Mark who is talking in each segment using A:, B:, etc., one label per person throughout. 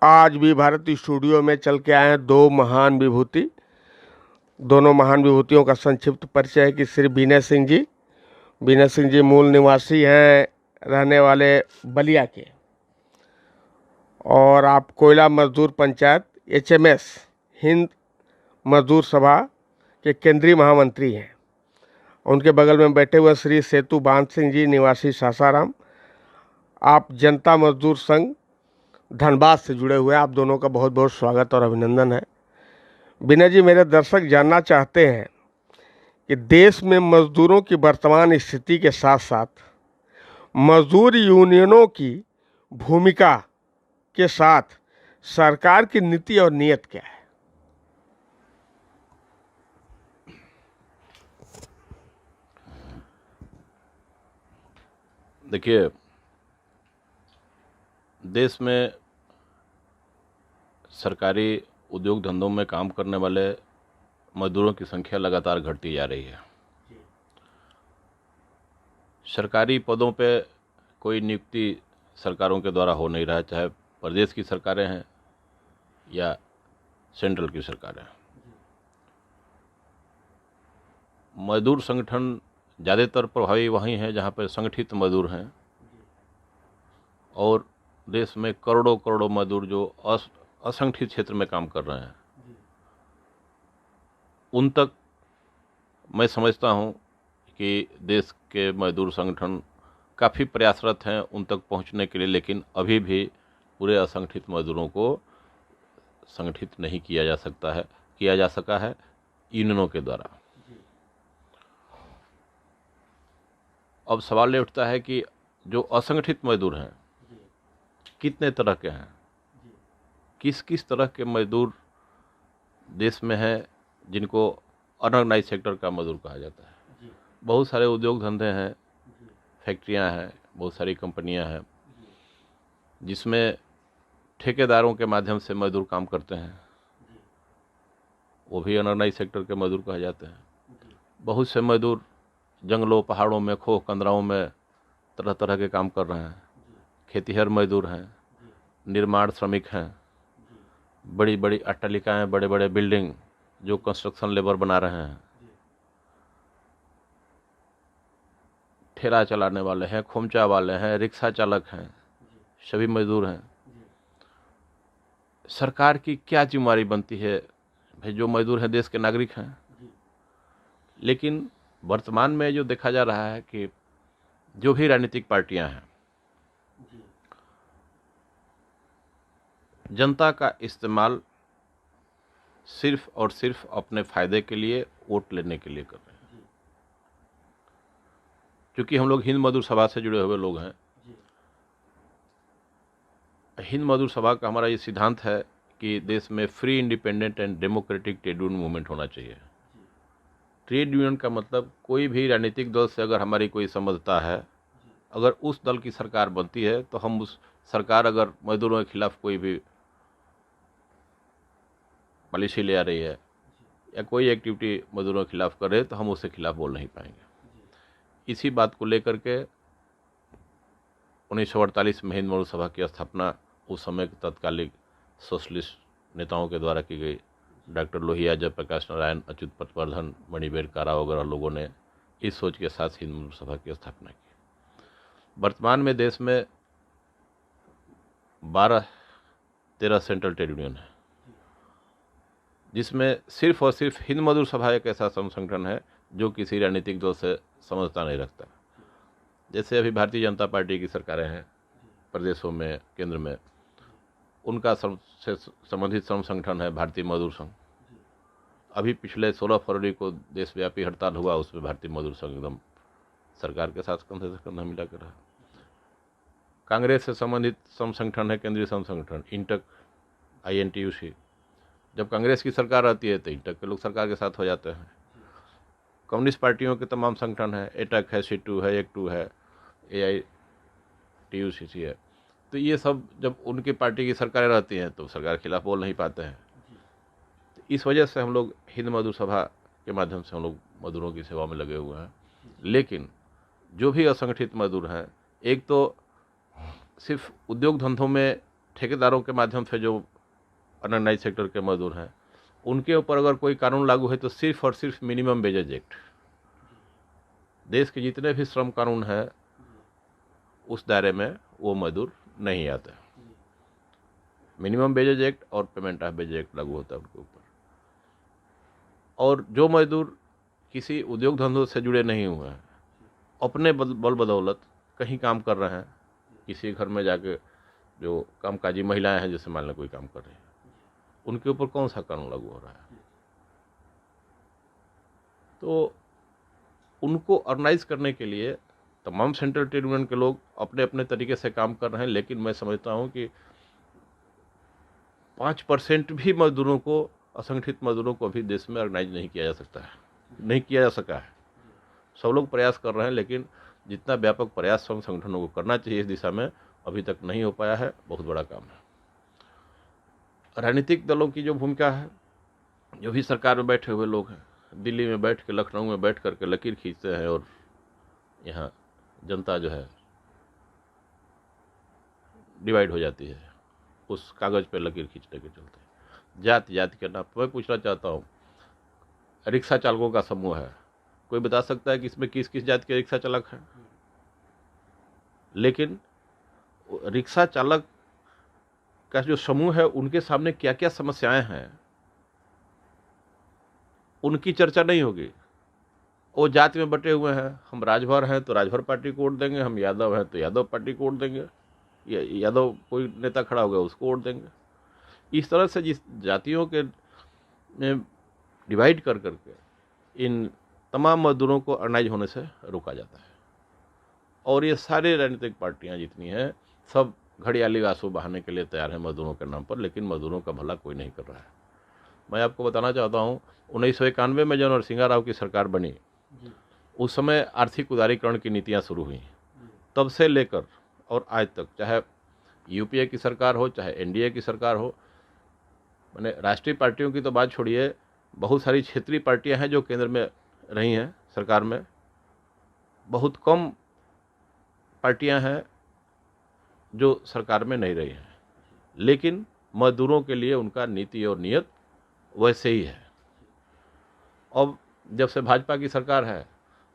A: आज भी भारतीय स्टूडियो में चल के आए हैं दो महान विभूति। दोनों महान विभूतियों का संक्षिप्त परिचय है कि श्री विनय सिंह जी। विनय सिंह जी मूल निवासी हैं, रहने वाले बलिया के, और आप कोयला मजदूर पंचायत HMS हिंद मजदूर सभा के केंद्रीय महामंत्री हैं। उनके बगल में बैठे हुए श्री सेतु बांध सिंह जी, निवासी सासाराम। आप जनता मजदूर संघ धनबाद से जुड़े हुए हैं। आप दोनों का बहुत बहुत स्वागत और अभिनंदन है। विनय जी, मेरे दर्शक जानना चाहते हैं कि देश में मजदूरों की वर्तमान स्थिति के साथ साथ मजदूर यूनियनों की भूमिका के साथ सरकार की नीति और नीयत क्या है।
B: देखिए, देश में सरकारी उद्योग धंधों में काम करने वाले मजदूरों की संख्या लगातार घटती जा रही है। सरकारी पदों पे कोई नियुक्ति सरकारों के द्वारा हो नहीं रहा है, चाहे प्रदेश की सरकारें हैं या सेंट्रल की सरकारें हैं। मजदूर संगठन ज़्यादातर प्रभावी वहीं हैं जहाँ पर संगठित मजदूर हैं, और देश में करोड़ों करोड़ों मजदूर जो असंगठित क्षेत्र में काम कर रहे हैं, उन तक मैं समझता हूं कि देश के मजदूर संगठन काफ़ी प्रयासरत हैं उन तक पहुंचने के लिए, लेकिन अभी भी पूरे असंगठित मजदूरों को संगठित नहीं किया जा सका है यूनियनों के द्वारा। अब सवाल ये उठता है कि जो असंगठित मजदूर हैं कितने तरह के हैं, किस किस तरह के मजदूर देश में हैं जिनको अनऑर्गेनाइज सेक्टर का मजदूर कहा जाता है। बहुत सारे उद्योग धंधे हैं, फैक्ट्रियां हैं, बहुत सारी कंपनियां हैं जिसमें ठेकेदारों के माध्यम से मजदूर काम करते हैं, वो भी अनऑर्गेनाइज सेक्टर के मजदूर कहा जाते हैं। बहुत से मजदूर जंगलों, पहाड़ों में, खोह कंदराओं में तरह तरह के काम कर रहे हैं। खेतीहर मजदूर हैं, निर्माण श्रमिक हैं, बड़ी बड़ी अट्टालिकाएं, बड़े बड़े बिल्डिंग जो कंस्ट्रक्शन लेबर बना रहे हैं, ठेला चलाने वाले हैं, खोमचा वाले हैं, रिक्शा चालक हैं, सभी मजदूर हैं। सरकार की क्या जिम्मेदारी बनती है भाई, जो मजदूर हैं देश के नागरिक हैं। लेकिन वर्तमान में जो देखा जा रहा है कि जो भी राजनीतिक पार्टियां हैं, जनता का इस्तेमाल सिर्फ और सिर्फ अपने फायदे के लिए, वोट लेने के लिए कर रहे हैं। क्योंकि हम लोग हिंद मजदूर सभा से जुड़े हुए लोग हैं, हिंद मजदूर सभा का हमारा ये सिद्धांत है कि देश में free, independent and democratic trade union movement होना चाहिए। ट्रेड यूनियन का मतलब कोई भी राजनीतिक दल से अगर हमारी कोई समझौता है, अगर उस दल की सरकार बनती है तो हम उस सरकार अगर मजदूरों के खिलाफ कोई भी पॉलिसी ले आ रही है या कोई एक्टिविटी मजदूरों के खिलाफ कर रहे हैं तो हम उसके खिलाफ बोल नहीं पाएंगे। इसी बात को लेकर के 1948 में हिंद मजदूर सभा की स्थापना उस समय के तत्कालिक सोशलिस्ट नेताओं के द्वारा की गई। डॉक्टर लोहिया, जयप्रकाश नारायण, अच्युत पटवर्धन, मणिबेर कारा वगैरह लोगों ने इस सोच के साथ हिंद मजदूर सभा की स्थापना की। वर्तमान में देश में 12-13 सेंट्रल ट्रेड यूनियन है, जिसमें सिर्फ और सिर्फ हिंद मजदूर सभा एक ऐसा संगठन है जो किसी राजनीतिक दल से समझौता नहीं रखता। जैसे अभी भारतीय जनता पार्टी की सरकारें हैं प्रदेशों में, केंद्र में, उनका से संबंधित श्रम संगठन है भारतीय मजदूर संघ। अभी पिछले 16 फरवरी को देशव्यापी हड़ताल हुआ, उसमें भारतीय मजदूर संघ एकदम सरकार के साथ कंधे से कंधा मिलाकर रहा। कांग्रेस से संबंधित श्रम संगठन है केंद्रीय श्रम संगठन इंटक, INTUC। जब कांग्रेस की सरकार आती है तो इंटक के लोग सरकार के साथ हो जाते हैं। कम्युनिस्ट पार्टियों के तमाम संगठन है, एटक है, C2 है, एक2 है, AITUCC है। तो ये सब जब उनकी पार्टी की सरकारें रहती हैं तो सरकार के खिलाफ बोल नहीं पाते हैं। तो इस वजह से हम लोग हिंद मजदूर सभा के माध्यम से हम लोग मजदूरों की सेवा में लगे हुए हैं। लेकिन जो भी असंगठित मजदूर हैं, एक तो सिर्फ उद्योग धंधों में ठेकेदारों के माध्यम से जो अनऑर्गेनाइज सेक्टर के मजदूर हैं, उनके ऊपर अगर कोई कानून लागू है तो सिर्फ और सिर्फ मिनिमम वेजेज एक्ट, देश के जितने भी श्रम कानून हैं उस दायरे में वो मजदूर नहीं आते। मिनिमम वेजेज एक्ट और पेमेंट ऑफ वेजेज एक्ट लागू होता है उनके ऊपर। और जो मजदूर किसी उद्योग धंधों से जुड़े नहीं हुए हैं, अपने बल बदौलत कहीं काम कर रहे हैं, किसी घर में जाके जो कामकाजी महिलाएं हैं जैसे मान लें कोई काम कर रही हैं, उनके ऊपर कौन सा कानून लागू हो रहा है? तो उनको ऑर्गेनाइज करने के लिए तमाम सेंट्रल ट्रेड यूनियन के लोग अपने अपने तरीके से काम कर रहे हैं, लेकिन मैं समझता हूं कि 5% भी मजदूरों को, असंगठित मजदूरों को अभी देश में ऑर्गेनाइज नहीं किया जा सकता है, नहीं किया जा सका है। सब लोग प्रयास कर रहे हैं, लेकिन जितना व्यापक प्रयास श्रम संगठनों को करना चाहिए इस दिशा में अभी तक नहीं हो पाया है। बहुत बड़ा काम है। राजनीतिक दलों की जो भूमिका है, जो भी सरकार में बैठे हुए लोग हैं, दिल्ली में बैठ के, लखनऊ में बैठ करके लकीर खींचते हैं और यहाँ जनता जो है डिवाइड हो जाती है उस कागज़ पे लकीर खींचने के चलते। जाति जाति के नाम मैं पूछना चाहता हूँ, रिक्शा चालकों का समूह है, कोई बता सकता है कि इसमें किस किस जाति के रिक्शा चालक हैं? लेकिन रिक्शा चालक का जो समूह है उनके सामने क्या क्या समस्याएं हैं उनकी चर्चा नहीं होगी। वो जाति में बटे हुए हैं, हम राजभर हैं तो राजभर पार्टी को वोट देंगे, हम यादव हैं तो यादव पार्टी को वोट देंगे, यादव कोई नेता खड़ा हो गया उसको वोट देंगे। इस तरह से जिस जातियों के डिवाइड कर करके इन तमाम मजदूरों को ऑर्गेनाइज होने से रोका जाता है। और ये सारे राजनीतिक पार्टियां जितनी हैं सब घड़ियाली आंसू बहाने के लिए तैयार हैं मजदूरों के नाम पर, लेकिन मजदूरों का भला कोई नहीं कर रहा है। मैं आपको बताना चाहता हूँ 1991 में जब नरसिंह राव की सरकार बनी, उस समय आर्थिक उदारीकरण की नीतियाँ शुरू हुई। तब से लेकर और आज तक, चाहे यूपीए की सरकार हो चाहे एनडीए की सरकार हो, मैंने राष्ट्रीय पार्टियों की तो बात छोड़िए, बहुत सारी क्षेत्रीय पार्टियां हैं जो केंद्र में रही हैं सरकार में, बहुत कम पार्टियां हैं जो सरकार में नहीं रही हैं, लेकिन मजदूरों के लिए उनका नीति और नियत वैसे ही है। अब जब से भाजपा की सरकार है,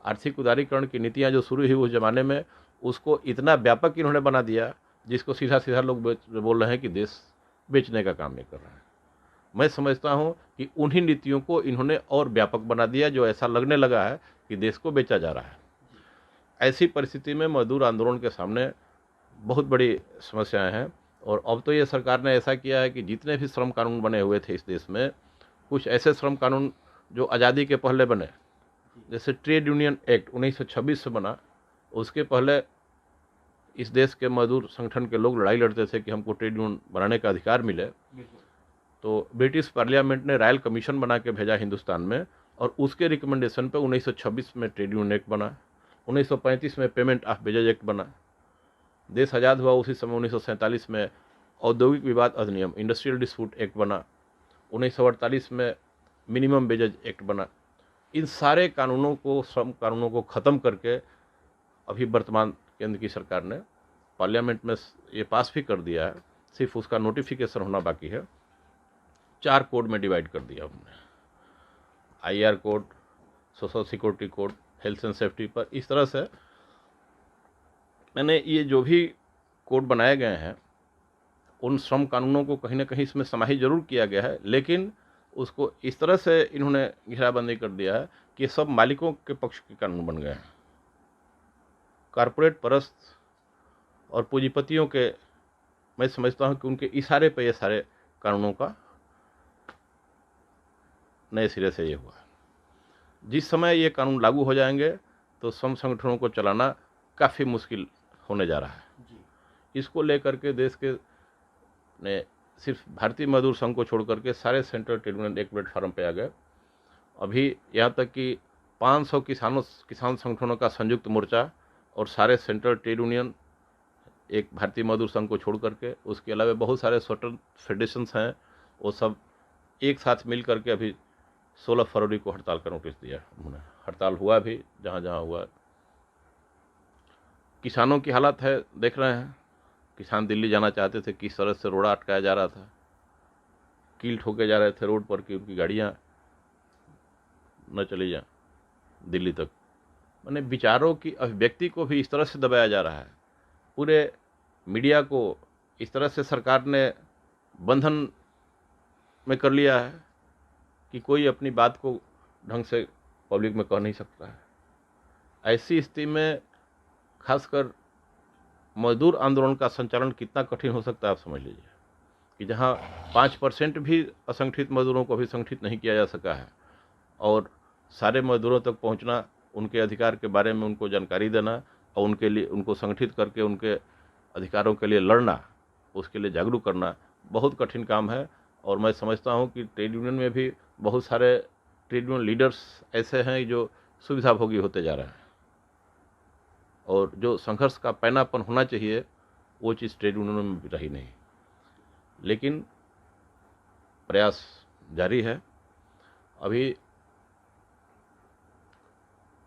B: आर्थिक उदारीकरण की नीतियां जो शुरू हुई उस ज़माने में उसको इतना व्यापक इन्होंने बना दिया जिसको सीधा सीधा लोग बोल रहे हैं कि देश बेचने का काम ये कर रहा है। मैं समझता हूं कि उन्हीं नीतियों को इन्होंने और व्यापक बना दिया जो ऐसा लगने लगा है कि देश को बेचा जा रहा है। ऐसी परिस्थिति में मजदूर आंदोलन के सामने बहुत बड़ी समस्याएं हैं। और अब तो ये सरकार ने ऐसा किया है कि जितने भी श्रम कानून बने हुए थे इस देश में, कुछ ऐसे श्रम कानून जो आज़ादी के पहले बने, जैसे ट्रेड यूनियन एक्ट 1926 से बना, उसके पहले इस देश के मजदूर संगठन के लोग लड़ाई लड़ते थे कि हमको ट्रेड यूनियन बनाने का अधिकार मिले। तो ब्रिटिश पार्लियामेंट ने रॉयल कमीशन बना के भेजा हिंदुस्तान में, और उसके रिकमेंडेशन पे 1926 में ट्रेड यूनियन एक्ट बना, 1935 में पेमेंट ऑफ वेजेज एक्ट बना। देश आज़ाद हुआ उसी समय 1947 में औद्योगिक विवाद अधिनियम इंडस्ट्रियल डिस्प्यूट एक्ट बना, 1948 में मिनिमम वेजेज एक्ट बना। इन सारे कानूनों को, श्रम कानूनों को ख़त्म करके अभी वर्तमान केंद्र की सरकार ने पार्लियामेंट में ये पास भी कर दिया है, सिर्फ उसका नोटिफिकेशन होना बाकी है। 4 कोड में डिवाइड कर दिया हमने, IR code, social security code, health and safety पर। इस तरह से मैंने ये जो भी कोड बनाए गए हैं उन श्रम कानूनों को कहीं ना कहीं इसमें समाहित जरूर किया गया है, लेकिन उसको इस तरह से इन्होंने घेराबंदी कर दिया है कि सब मालिकों के पक्ष के कानून बन गए हैं। कारपोरेट परस्त और पूंजीपतियों के, मैं समझता हूं कि उनके इशारे पे ये सारे कानूनों का नए सिरे से ये हुआ। जिस समय ये कानून लागू हो जाएंगे तो श्रम संगठनों को चलाना काफ़ी मुश्किल होने जा रहा है। इसको लेकर के देश के ने सिर्फ भारतीय मजदूर संघ को छोड़ करके सारे सेंट्रल ट्रेड यूनियन एक प्लेटफार्म पे आ गए। अभी यहाँ तक कि 500 किसान संगठनों का संयुक्त मोर्चा और सारे सेंट्रल ट्रेड यूनियन एक भारतीय मजदूर संघ को छोड़ करके, उसके अलावा बहुत सारे स्वतंत्र फेडरेशंस हैं, वो सब एक साथ मिल करके अभी 16 फरवरी को हड़ताल का नोटिस दिया उन्होंने। हड़ताल हुआ भी जहाँ जहाँ हुआ। किसानों की हालत है देख रहे हैं, किसान दिल्ली जाना चाहते थे, किस तरह से रोड़ा अटकाया जा रहा था, कील ठोके जा रहे थे रोड पर कि उनकी गाड़ियाँ न चली जाएं दिल्ली तक। माने विचारों की अभिव्यक्ति को भी इस तरह से दबाया जा रहा है, पूरे मीडिया को इस तरह से सरकार ने बंधन में कर लिया है कि कोई अपनी बात को ढंग से पब्लिक में कह नहीं सकता है। ऐसी स्थिति में खासकर मजदूर आंदोलन का संचालन कितना कठिन हो सकता है आप समझ लीजिए कि जहां 5% भी असंगठित मजदूरों को भी संगठित नहीं किया जा सका है, और सारे मजदूरों तक पहुंचना, उनके अधिकार के बारे में उनको जानकारी देना और उनके लिए उनको संगठित करके उनके अधिकारों के लिए लड़ना, उसके लिए जागरूक करना बहुत कठिन काम है। और मैं समझता हूं कि ट्रेड यूनियन में भी बहुत सारे ट्रेड यूनियन लीडर्स ऐसे हैं जो सुविधाभोगी होते जा रहे हैं, और जो संघर्ष का पैनापन होना चाहिए वो चीज़ ट्रेड यूनियन में भी रही नहीं। लेकिन प्रयास जारी है। अभी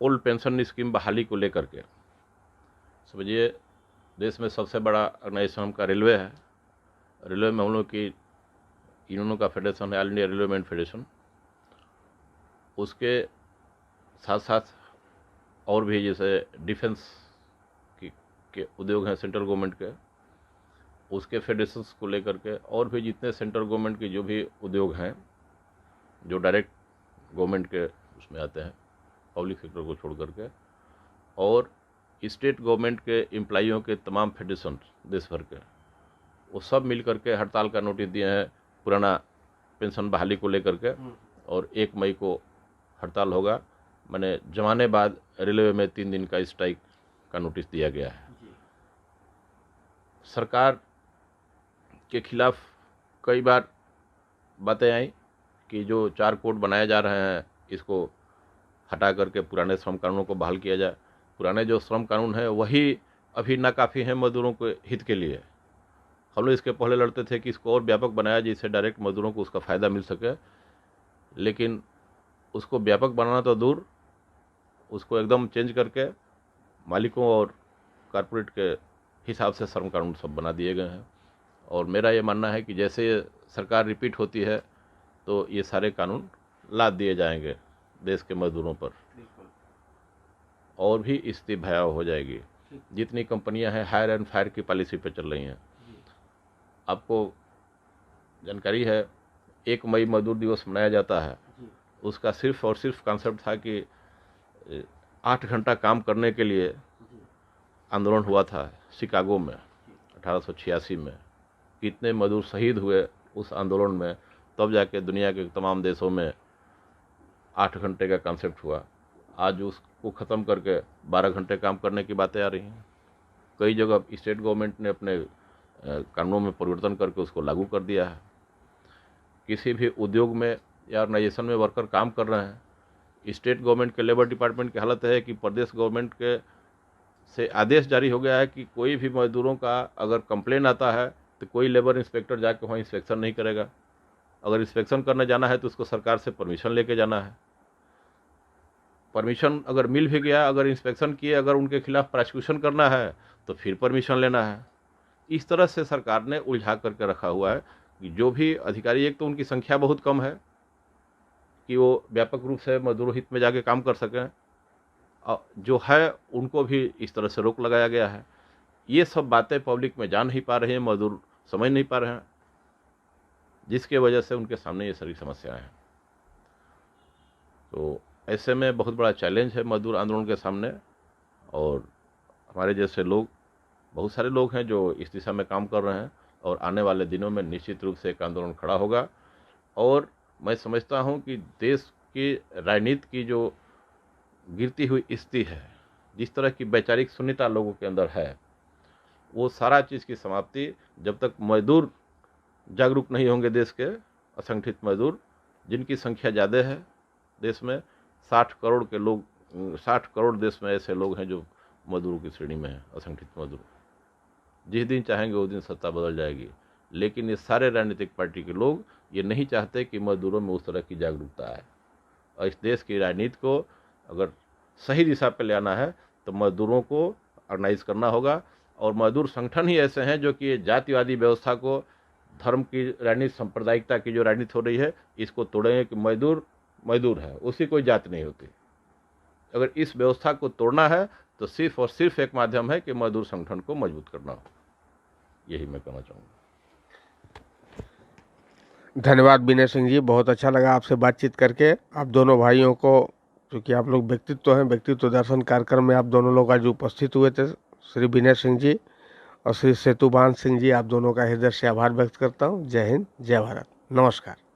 B: ओल्ड पेंशन स्कीम बहाली को लेकर के समझिए देश में सबसे बड़ा ऑर्गेनाइजेशन का रेलवे है। रेलवे में हम लोग की यूनियनों का फेडरेशन है, ऑल इंडिया रेलवे फेडरेशन। उसके साथ साथ और भी जैसे डिफेंस के उद्योग हैं सेंट्रल गवर्नमेंट के, उसके फेडरेशंस को लेकर के, और भी जितने सेंट्रल गवर्नमेंट के जो भी उद्योग हैं जो डायरेक्ट गवर्नमेंट के उसमें आते हैं पब्लिक सेक्टर को छोड़ करके, और स्टेट गवर्नमेंट के एम्प्लॉइयों के तमाम फेडरेशन देश भर के, वो सब मिल करके हड़ताल का नोटिस दिए हैं पुराना पेंशन बहाली को लेकर के। और 1 मई को हड़ताल होगा। मैंने जमाने बाद रेलवे में 3 दिन का स्ट्राइक का नोटिस दिया गया है। सरकार के खिलाफ कई बार बातें आई कि जो 4 कोड बनाए जा रहे हैं इसको हटा करके पुराने श्रम कानूनों को बहाल किया जाए। पुराने जो श्रम कानून हैं वही अभी नाकाफ़ी हैं मजदूरों के हित के लिए। हम लोग इसके पहले लड़ते थे कि इसको और व्यापक बनाया जिससे डायरेक्ट मजदूरों को उसका फ़ायदा मिल सके, लेकिन उसको व्यापक बनाना तो दूर, उसको एकदम चेंज करके मालिकों और कारपोरेट के हिसाब से श्रम कानून सब बना दिए गए हैं। और मेरा ये मानना है कि जैसे सरकार रिपीट होती है तो ये सारे कानून लाद दिए जाएंगे देश के मजदूरों पर, और भी स्थिति भयावह हो जाएगी। जितनी कंपनियां हैं हायर एंड फायर की पॉलिसी पे चल रही हैं। आपको जानकारी है 1 मई मजदूर दिवस मनाया जाता है, उसका सिर्फ और सिर्फ कॉन्सेप्ट था कि 8 घंटा काम करने के लिए आंदोलन हुआ था शिकागो में 1886 में। कितने मजदूर शहीद हुए उस आंदोलन में, तब जाके दुनिया के तमाम देशों में 8 घंटे का कॉन्सेप्ट हुआ। आज उसको ख़त्म करके 12 घंटे काम करने की बातें आ रही हैं। कई जगह स्टेट गवर्नमेंट ने अपने कानूनों में परिवर्तन करके उसको लागू कर दिया है। किसी भी उद्योग में या ऑर्गेनाइजेशन में वर्कर काम कर रहे हैं, स्टेट गवर्नमेंट के लेबर डिपार्टमेंट की हालत है कि प्रदेश गवर्नमेंट के से आदेश जारी हो गया है कि कोई भी मजदूरों का अगर कंप्लेन आता है तो कोई लेबर इंस्पेक्टर जाके वहाँ इंस्पेक्शन नहीं करेगा। अगर इंस्पेक्शन करने जाना है तो उसको सरकार से परमिशन लेके जाना है। परमिशन अगर मिल भी गया, अगर इंस्पेक्शन किए, अगर उनके खिलाफ प्रोसिक्यूशन करना है तो फिर परमिशन लेना है। इस तरह से सरकार ने उलझा करके रखा हुआ है कि जो भी अधिकारी, एक तो उनकी संख्या बहुत कम है कि वो व्यापक रूप से मजदूर हित में जाके काम कर सकें, जो है उनको भी इस तरह से रोक लगाया गया है। ये सब बातें पब्लिक में जा नहीं पा रही हैं, मजदूर समझ नहीं पा रहे हैं, जिसके वजह से उनके सामने ये सारी समस्याएं हैं। तो ऐसे में बहुत बड़ा चैलेंज है मजदूर आंदोलन के सामने, और हमारे जैसे लोग, बहुत सारे लोग हैं जो इस दिशा में काम कर रहे हैं, और आने वाले दिनों में निश्चित रूप से एक आंदोलन खड़ा होगा। और मैं समझता हूं कि देश की राजनीति की जो गिरती हुई स्थिति है, जिस तरह की वैचारिक शून्यता लोगों के अंदर है, वो सारा चीज़ की समाप्ति जब तक मजदूर जागरूक नहीं होंगे, देश के असंगठित मजदूर जिनकी संख्या ज़्यादा है देश में, 60 करोड़ के लोग, 60 करोड़ देश में ऐसे लोग हैं जो मजदूरों की श्रेणी में हैं, असंगठित मजदूर। जिस दिन चाहेंगे उस दिन सत्ता बदल जाएगी, लेकिन ये सारे राजनीतिक पार्टी के लोग ये नहीं चाहते कि मजदूरों में उस तरह की जागरूकता आए। और इस देश की राजनीति को अगर सही दिशा पर ले आना है तो मजदूरों को ऑर्गेनाइज करना होगा, और मजदूर संगठन ही ऐसे हैं जो कि जातिवादी व्यवस्था को, धर्म की राजनीति, सांप्रदायिकता की जो राजनीति हो रही है, इसको तोड़ेंगे कि मजदूर मजदूर है, उसकी कोई जाति नहीं होती। अगर इस व्यवस्था को तोड़ना है तो सिर्फ और सिर्फ एक माध्यम है कि मजदूर संगठन को मजबूत करना हो। यही मैं कहना चाहूँगा।
A: धन्यवाद विनय सिंह जी, बहुत अच्छा लगा आपसे बातचीत करके। आप दोनों भाइयों को, क्योंकि आप लोग व्यक्तित्व हैं, व्यक्तित्व दर्शन कार्यक्रम में आप दोनों लोग आज उपस्थित हुए थे, श्री विनय सिंह जी और श्री सेतुबान सिंह जी, आप दोनों का हृदय से आभार व्यक्त करता हूँ। जय हिंद, जय भारत, नमस्कार।